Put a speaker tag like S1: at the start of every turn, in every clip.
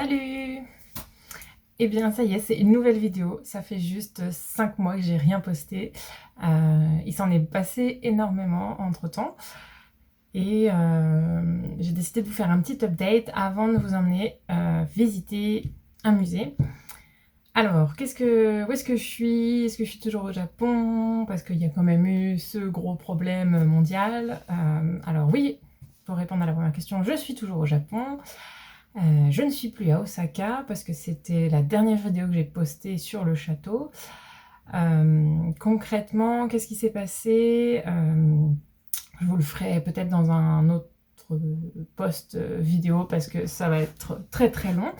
S1: Salut! Eh bien ça y est, c'est une nouvelle vidéo. Ça fait juste 5 mois que j'ai rien posté. Il s'en est passé énormément entre-temps. Et j'ai décidé de vous faire un petit update avant de vous emmener visiter un musée. Alors, où est-ce que je suis? Est-ce que je suis toujours au Japon? Parce qu'il y a quand même eu ce gros problème mondial. Alors oui, pour répondre à la première question, je suis toujours au Japon. Je ne suis plus à Osaka parce que c'était la dernière vidéo que j'ai postée sur le château. Concrètement, qu'est-ce qui s'est passé? Je vous le ferai peut-être dans un autre post vidéo parce que ça va être très très long.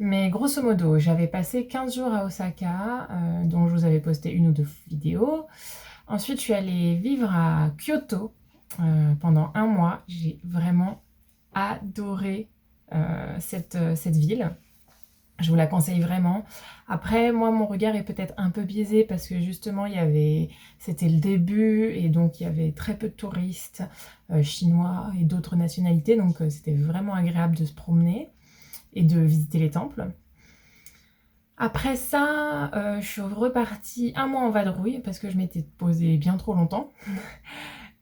S1: Mais grosso modo, j'avais passé 15 jours à Osaka, dont je vous avais posté une ou deux vidéos. Ensuite, je suis allée vivre à Kyoto pendant un mois. J'ai vraiment adoré cette ville. Je vous la conseille vraiment. Après, moi, mon regard est peut-être un peu biaisé parce que justement, c'était le début et donc il y avait très peu de touristes chinois et d'autres nationalités. Donc c'était vraiment agréable de se promener et de visiter les temples. Après ça, je suis repartie un mois en vadrouille parce que je m'étais posée bien trop longtemps.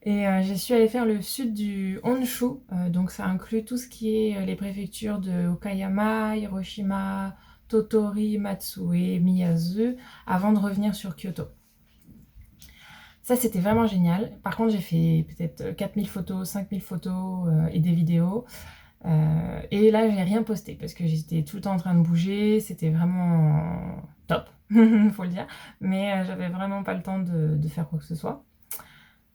S1: Et je suis allée faire le sud du Honshu, donc ça inclut tout ce qui est les préfectures de Okayama, Hiroshima, Tottori, Matsue, Miyazu, avant de revenir sur Kyoto. Ça, c'était vraiment génial. Par contre, j'ai fait peut-être 4000 photos, 5000 photos et des vidéos. Et là, j'ai rien posté parce que j'étais tout le temps en train de bouger. C'était vraiment top, faut le dire. Mais j'avais vraiment pas le temps de faire quoi que ce soit.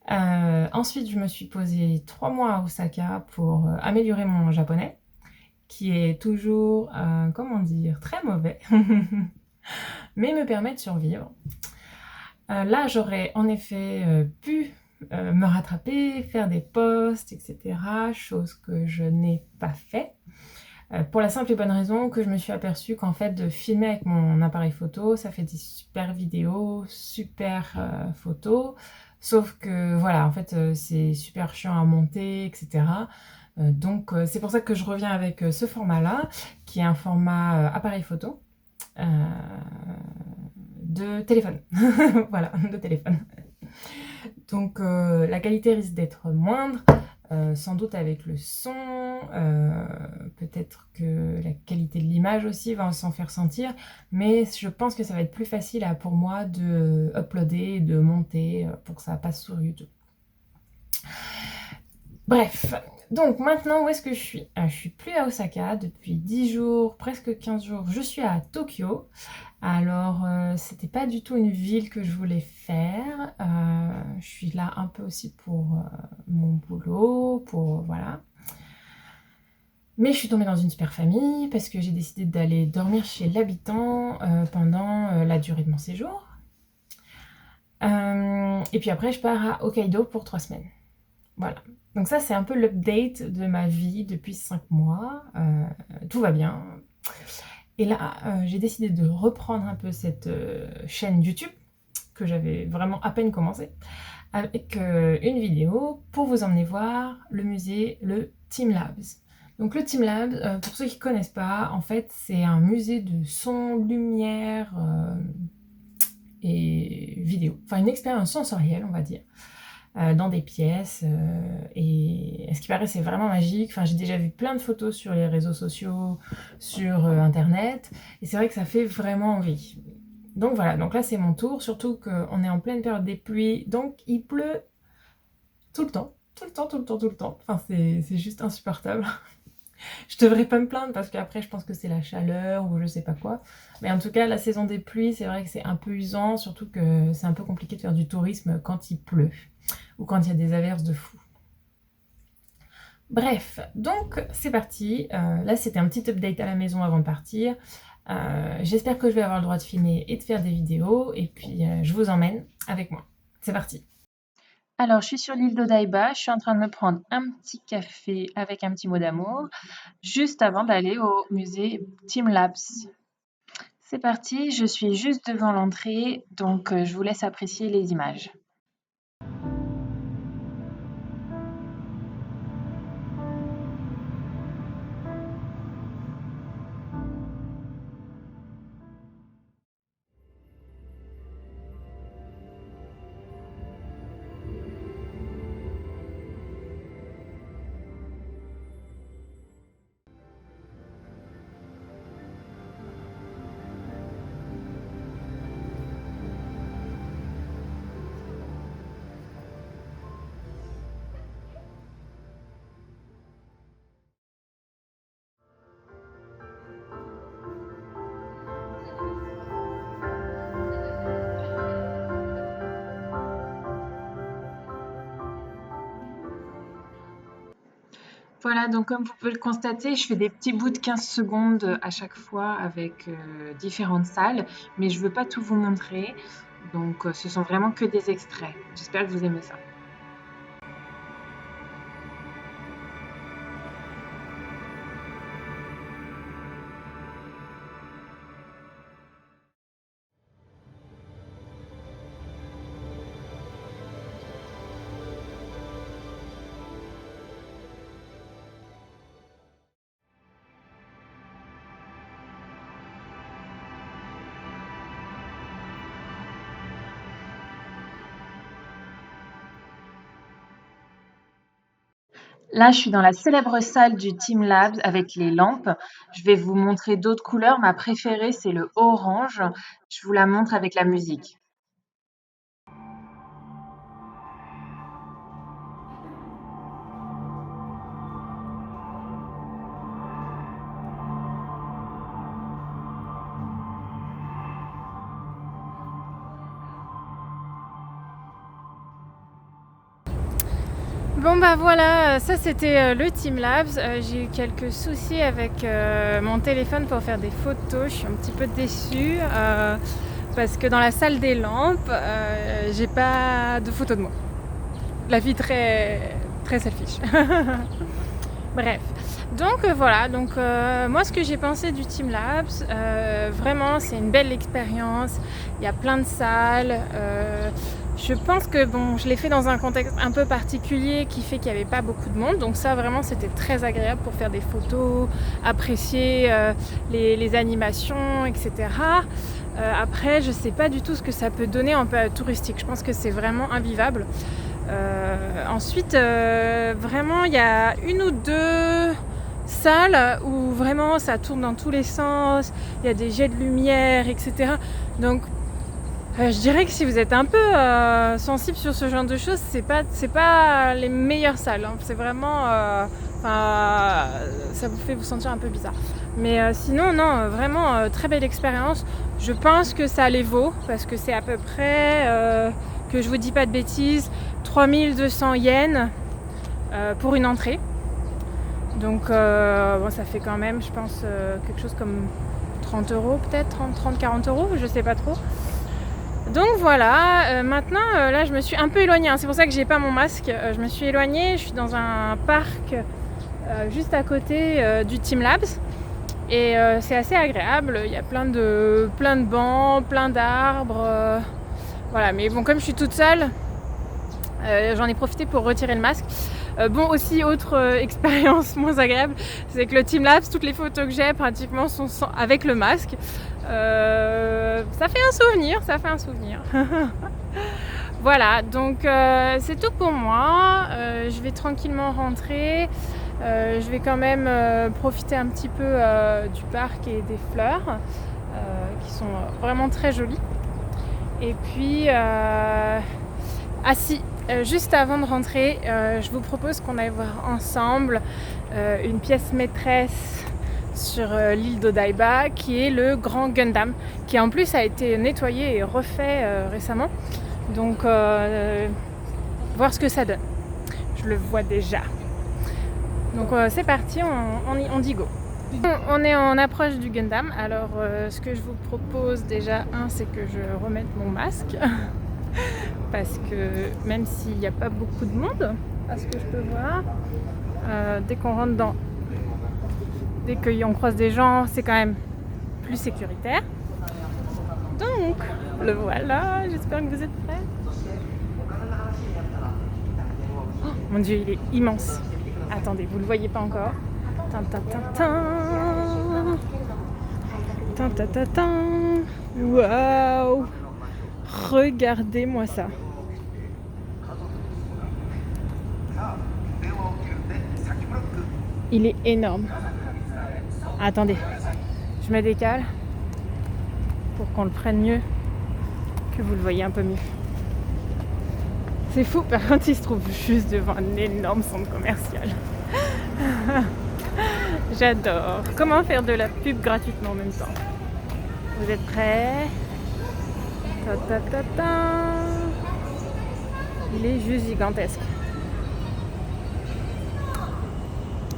S1: Ensuite, je me suis posée 3 mois à Osaka pour améliorer mon japonais, qui est toujours, comment dire, très mauvais, mais me permet de survivre. Là, j'aurais en effet pu me rattraper, faire des posts, etc., chose que je n'ai pas fait. Pour la simple et bonne raison que je me suis aperçue qu'en fait, de filmer avec mon appareil photo, ça fait des super vidéos, super photos. Sauf que voilà, en fait, c'est super chiant à monter, etc. Donc, c'est pour ça que je reviens avec ce format-là, qui est un format appareil photo euh, de téléphone. Voilà, de téléphone. Donc, la qualité risque d'être moindre. Sans doute avec le son, peut-être que la qualité de l'image aussi va s'en faire sentir, mais je pense que ça va être plus facile pour moi de uploader, de monter pour que ça passe sur YouTube. Bref, donc maintenant où est-ce que je suis? Je suis plus à Osaka depuis 10 jours, presque 15 jours, je suis à Tokyo. Alors, c'était pas du tout une ville que je voulais faire. Je suis là un peu aussi pour mon boulot, voilà. Mais je suis tombée dans une super famille parce que j'ai décidé d'aller dormir chez l'habitant pendant la durée de mon séjour. Et puis après, je pars à Hokkaido pour 3 semaines. Voilà. Donc ça, c'est un peu l'update de ma vie depuis 5 mois. Tout va bien. Et là, j'ai décidé de reprendre un peu cette chaîne YouTube que j'avais vraiment à peine commencé avec une vidéo pour vous emmener voir le musée, le Teamlabs. Donc le Teamlabs, pour ceux qui ne connaissent pas, en fait, c'est un musée de son, lumière et vidéo. Enfin, une expérience sensorielle, on va dire, dans des pièces. Et ce qui paraît, c'est vraiment magique. Enfin, j'ai déjà vu plein de photos sur les réseaux sociaux, sur Internet. Et c'est vrai que ça fait vraiment envie. Donc voilà, donc là c'est mon tour, surtout qu'on est en pleine période des pluies, donc il pleut tout le temps, tout le temps, tout le temps, tout le temps. Enfin, c'est juste insupportable. Je devrais pas me plaindre parce qu'après, je pense que c'est la chaleur ou je sais pas quoi. Mais en tout cas, la saison des pluies, c'est vrai que c'est un peu usant, surtout que c'est un peu compliqué de faire du tourisme quand il pleut ou quand il y a des averses de fou. Bref, donc c'est parti. Là, c'était un petit update à la maison avant de partir. J'espère que je vais avoir le droit de filmer et de faire des vidéos. Et puis, je vous emmène avec moi. C'est parti. Alors, je suis sur l'île d'Odaiba, je suis en train de me prendre un petit café avec un petit mot d'amour, juste avant d'aller au musée Teamlabs. C'est parti, je suis juste devant l'entrée, donc je vous laisse apprécier les images. Voilà, donc comme vous pouvez le constater, je fais des petits bouts de 15 secondes à chaque fois avec différentes salles, mais je veux pas tout vous montrer, donc ce sont vraiment que des extraits. J'espère que vous aimez ça. Là, je suis dans la célèbre salle du Teamlabs avec les lampes. Je vais vous montrer d'autres couleurs. Ma préférée, c'est le orange. Je vous la montre avec la musique. Bon bah voilà, ça c'était le Teamlabs. J'ai eu quelques soucis avec mon téléphone pour faire des photos. Je suis un petit peu déçue parce que dans la salle des lampes, j'ai pas de photos de moi. La vie très très selfish. Bref. Donc voilà, moi ce que j'ai pensé du Teamlabs, vraiment c'est une belle expérience. Il y a plein de salles. Je pense que je l'ai fait dans un contexte un peu particulier qui fait qu'il n'y avait pas beaucoup de monde. Donc ça vraiment c'était très agréable pour faire des photos, apprécier les animations, etc. Après je sais pas du tout ce que ça peut donner en période touristique. Je pense que c'est vraiment invivable. Ensuite vraiment il y a une ou deux salles où vraiment ça tourne dans tous les sens, il y a des jets de lumière, etc. Donc je dirais que si vous êtes un peu sensible sur ce genre de choses, c'est pas les meilleures salles, hein. C'est vraiment ça vous fait vous sentir un peu bizarre. Mais sinon non, vraiment très belle expérience. Je pense que ça les vaut parce que c'est à peu près que je vous dis pas de bêtises, 3200 yens pour une entrée. Donc ça fait quand même je pense quelque chose comme 30 € peut-être, 30-40 €, je sais pas trop. Donc voilà, maintenant là je me suis un peu éloignée, hein. C'est pour ça que j'ai pas mon masque. Je me suis éloignée, je suis dans un parc juste à côté du Teamlabs et c'est assez agréable. Il y a plein de bancs, plein d'arbres, voilà. Mais bon, comme je suis toute seule, j'en ai profité pour retirer le masque. Aussi, autre expérience moins agréable, c'est que le Teamlabs, toutes les photos que j'ai pratiquement sont avec le masque. Ça fait un souvenir. Voilà, donc c'est tout pour moi. Je vais tranquillement rentrer. Je vais quand même profiter un petit peu du parc et des fleurs qui sont vraiment très jolies. Et puis, juste avant de rentrer, je vous propose qu'on aille voir ensemble une pièce maîtresse sur l'île d'Odaiba qui est le Grand Gundam, qui en plus a été nettoyé et refait récemment. Donc voir ce que ça donne. Je le vois déjà. Donc c'est parti, on dit go. On est en approche du Gundam. Alors ce que je vous propose déjà, c'est que je remette mon masque. Parce que même s'il n'y a pas beaucoup de monde, à ce que je peux voir, dès qu'on rentre dès qu'on croise des gens, c'est quand même plus sécuritaire. Donc, le voilà, j'espère que vous êtes prêts. Oh, mon Dieu, il est immense. Attendez, vous ne le voyez pas encore. Waouh! Regardez-moi ça. Il est énorme. Attendez, je me décale pour qu'on le prenne mieux, que vous le voyez un peu mieux. C'est fou, par contre il se trouve juste devant un énorme centre commercial. J'adore. Comment faire de la pub gratuitement en même temps? Vous êtes prêts? Il est juste gigantesque.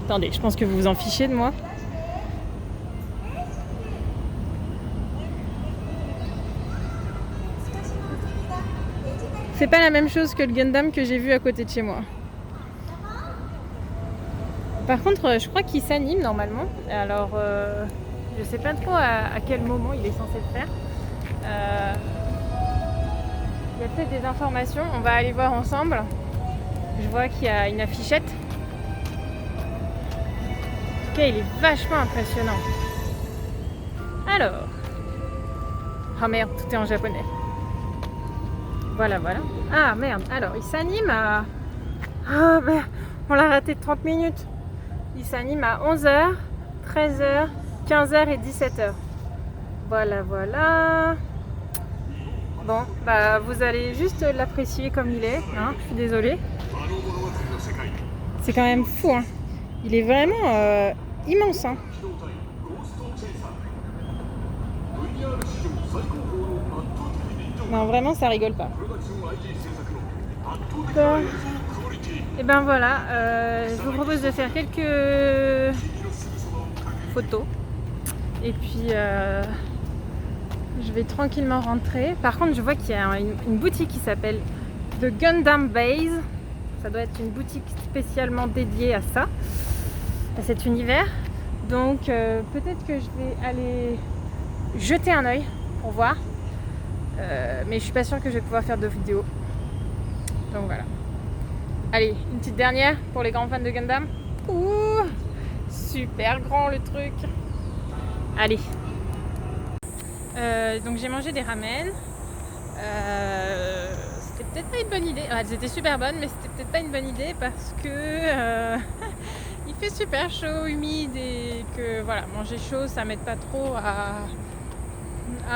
S1: Attendez, je pense que vous vous en fichez de moi. C'est pas la même chose que le Gundam que j'ai vu à côté de chez moi. Par contre, je crois qu'il s'anime normalement. Alors, je sais pas trop à quel moment il est censé le faire. Il y a peut-être des informations. On va aller voir ensemble. Je vois qu'il y a une affichette. Ok, il est vachement impressionnant. Alors. Ah merde, tout est en japonais. Voilà, voilà. Ah merde, alors il s'anime à... Ah ben, on l'a raté de 30 minutes. Il s'anime à 11h, 13h, 15h et 17h. Voilà, voilà. Bon, bah vous allez juste l'apprécier comme il est, hein, je suis désolée. C'est quand même fou, hein. Il est vraiment immense, hein. Non, vraiment, ça rigole pas. Bon. Et ben voilà, je vous propose de faire quelques photos. Et puis, je vais tranquillement rentrer. Par contre, je vois qu'il y a une boutique qui s'appelle The Gundam Base. Ça doit être une boutique spécialement dédiée à ça, à cet univers. Donc, peut-être que je vais aller jeter un œil pour voir. Mais je suis pas sûre que je vais pouvoir faire de vidéos. Donc voilà. Allez, une petite dernière pour les grands fans de Gundam. Ouh, super grand le truc. Allez. Donc j'ai mangé des ramen. C'était peut-être pas une bonne idée. Elles étaient super bonnes, mais c'était peut-être pas une bonne idée parce que il fait super chaud, humide et que voilà, manger chaud, ça m'aide pas trop à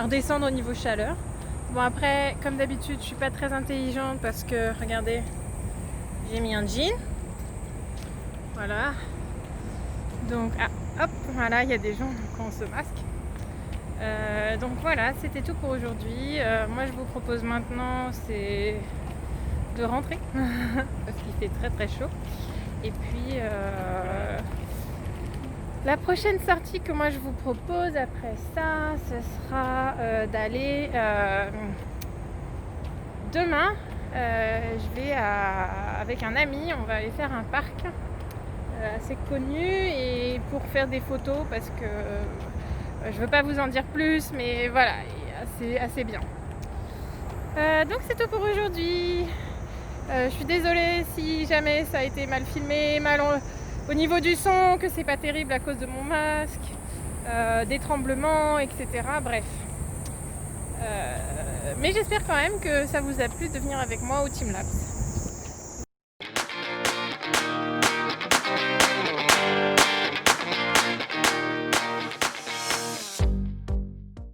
S1: redescendre au niveau chaleur. Bon après, comme d'habitude, je suis pas très intelligente parce que, regardez, j'ai mis un jean. Voilà. Donc, ah, hop, voilà, il y a des gens, donc on se masque. Donc voilà, c'était tout pour aujourd'hui. Moi, je vous propose maintenant, c'est de rentrer parce qu'il fait très très chaud. Et puis, la prochaine sortie que moi je vous propose après ça, ce sera d'aller demain. Je vais avec un ami, on va aller faire un parc assez connu et pour faire des photos parce que je veux pas vous en dire plus, mais voilà, assez bien. Donc c'est tout pour aujourd'hui. Je suis désolée si jamais ça a été mal filmé, au niveau du son, que c'est pas terrible à cause de mon masque, des tremblements, etc. Bref. Mais j'espère quand même que ça vous a plu de venir avec moi au Teamlabs.